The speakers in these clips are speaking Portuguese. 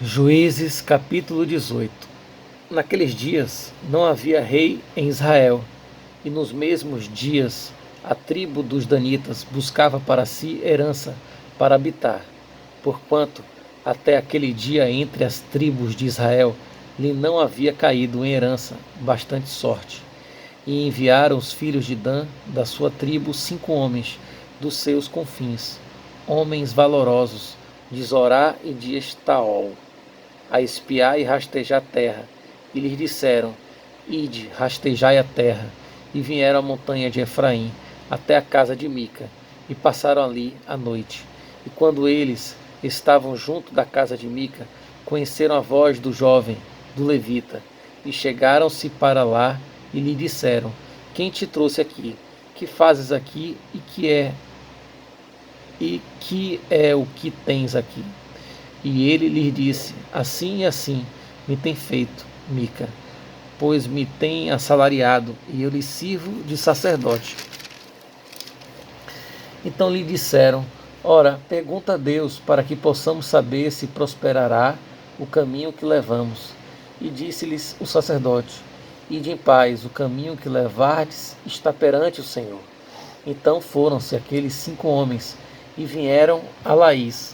Juízes capítulo 18. Naqueles dias não havia rei em Israel, e nos mesmos dias a tribo dos danitas buscava para si herança para habitar, porquanto até aquele dia entre as tribos de Israel lhe não havia caído em herança bastante sorte. E enviaram os filhos de Dan da sua tribo 5 homens dos seus confins, homens valorosos, de Zorá e de Estaol, a espiar e rastejar a terra. E lhes disseram: Ide, rastejai a terra. E vieram à montanha de Efraim, até a casa de Mica, e passaram ali a noite. E quando eles estavam junto da casa de Mica, conheceram a voz do jovem, do levita, e chegaram-se para lá e lhe disseram: Quem te trouxe aqui? Que fazes aqui que é o que tens aqui? E ele lhes disse: Assim e assim me tem feito, Mica, pois me tem assalariado, e eu lhe sirvo de sacerdote. Então lhe disseram: Ora, pergunta a Deus, para que possamos saber se prosperará o caminho que levamos. E disse-lhes o sacerdote: Ide em paz, o caminho que levardes está perante o Senhor. Então foram-se aqueles 5 homens e vieram a Laís,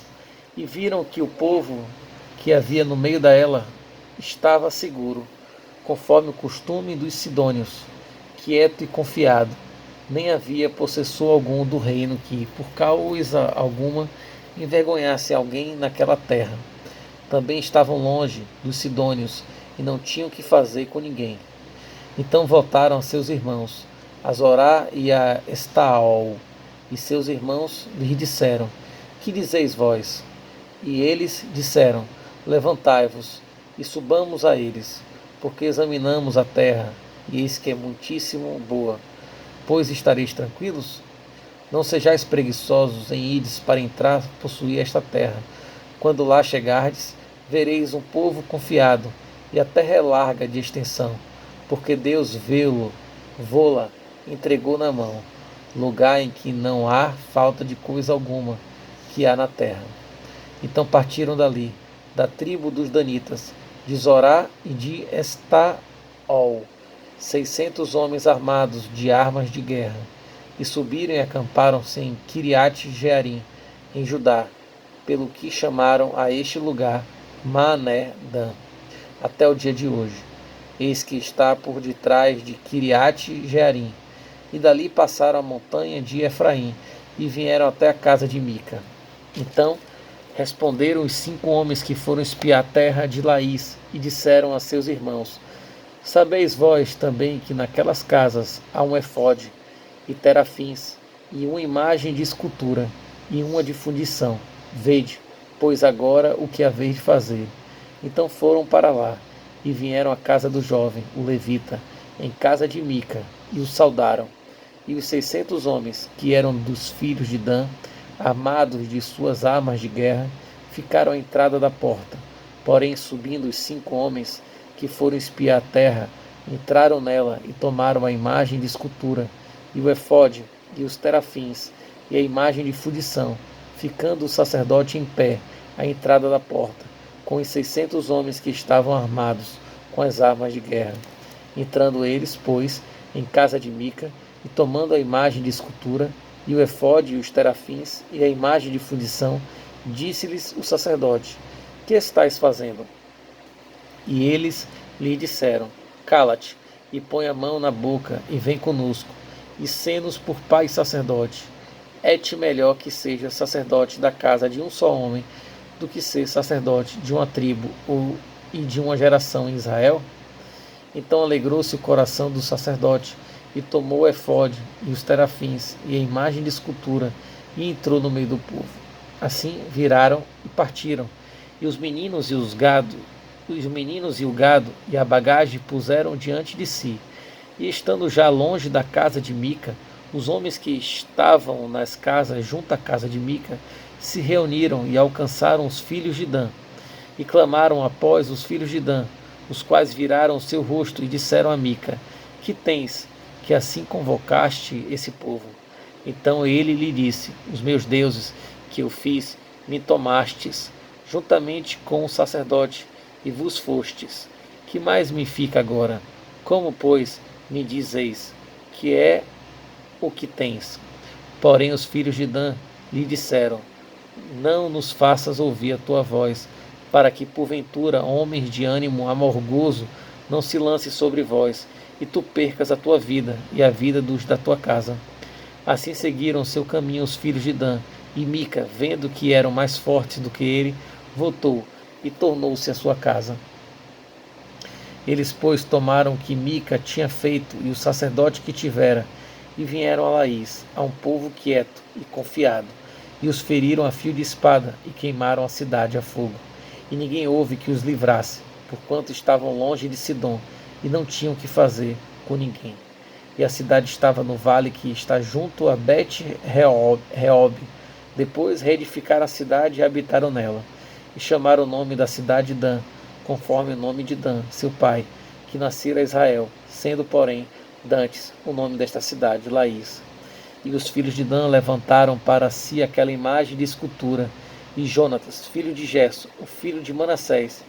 e viram que o povo que havia no meio dela estava seguro, conforme o costume dos sidônios, quieto e confiado. Nem havia possessor algum do reino que, por causa alguma, envergonhasse alguém naquela terra. Também estavam longe dos sidônios e não tinham que fazer com ninguém. Então voltaram a seus irmãos, a Zorá e a Estaol, e seus irmãos lhes disseram: Que dizeis vós? E eles disseram: Levantai-vos e subamos a eles, porque examinamos a terra, e eis que é muitíssimo boa. Pois estareis tranquilos? Não sejais preguiçosos em ides para entrar possuir esta terra. Quando lá chegardes, vereis um povo confiado, e a terra é larga de extensão, porque Deus vô-la entregou na mão, lugar em que não há falta de coisa alguma que há na terra. Então partiram dali, da tribo dos danitas, de Zorá e de Estaol, 600 homens armados de armas de guerra, e subiram e acamparam-se em Kiriat-Jearim, em Judá, pelo que chamaram a este lugar Mané-Dan, até o dia de hoje. Eis que está por detrás de Kiriat-Jearim. E dali passaram a montanha de Efraim, e vieram até a casa de Mica. Então responderam os 5 homens que foram espiar a terra de Laís, e disseram a seus irmãos: Sabeis vós também que naquelas casas há um efode, e terafins, e uma imagem de escultura, e uma de fundição. Vede, pois agora o que haveis de fazer. Então foram para lá, e vieram à casa do jovem, o levita, em casa de Mica, e o saudaram. E os 600 homens, que eram dos filhos de Dan, armados de suas armas de guerra, ficaram à entrada da porta. Porém, subindo os 5 homens que foram espiar a terra, entraram nela e tomaram a imagem de escultura, e o efode, e os terafins, e a imagem de fundição, ficando o sacerdote em pé à entrada da porta, com os 600 homens que estavam armados com as armas de guerra. Entrando eles, pois, em casa de Mica, e tomando a imagem de escultura, e o efode e os terafins, e a imagem de fundição, disse-lhes o sacerdote: Que estáis fazendo? E eles lhe disseram: Cala-te, e põe a mão na boca, e vem conosco, e sê-nos por pai e sacerdote. É-te melhor que seja sacerdote da casa de um só homem, do que ser sacerdote de uma tribo e de uma geração em Israel? Então alegrou-se o coração do sacerdote, e tomou o efode e os terafins e a imagem de escultura, e entrou no meio do povo. Assim viraram e partiram, e os meninos e o gado e a bagagem puseram diante de si. E estando já longe da casa de Mica, os homens que estavam nas casas junto à casa de Mica se reuniram e alcançaram os filhos de Dan, e clamaram após os filhos de Dan, os quais viraram o seu rosto e disseram a Mica: Que tens, que assim convocaste esse povo? Então ele lhe disse: Os meus deuses que eu fiz, me tomastes, juntamente com o sacerdote, e vos fostes. Que mais me fica agora? Como, pois, me dizeis que é o que tens? Porém os filhos de Dan lhe disseram: Não nos faças ouvir a tua voz, para que porventura homens de ânimo amorgoso não se lancem sobre vós, e tu percas a tua vida e a vida dos da tua casa. Assim seguiram seu caminho os filhos de Dan, e Mica, vendo que eram mais fortes do que ele, voltou e tornou-se à sua casa. Eles, pois, tomaram o que Mica tinha feito e o sacerdote que tivera, e vieram a Laís, a um povo quieto e confiado, e os feriram a fio de espada, e queimaram a cidade a fogo. E ninguém houve que os livrasse, porquanto estavam longe de Sidom, e não tinham que fazer com ninguém. E a cidade estava no vale que está junto a Bet-Reob. Depois reedificaram a cidade e habitaram nela, e chamaram o nome da cidade Dan, conforme o nome de Dan, seu pai, que nascera a Israel, sendo, porém, dantes o nome desta cidade, Laís. E os filhos de Dan levantaram para si aquela imagem de escultura, e Jonatas, filho de Gerson, o filho de Manassés,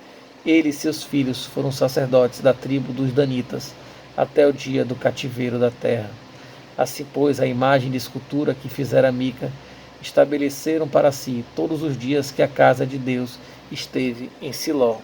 ele e seus filhos foram sacerdotes da tribo dos Danitas, até o dia do cativeiro da terra. Assim, pois, a imagem de escultura que fizera Mica, estabeleceram para si todos os dias que a casa de Deus esteve em Siló.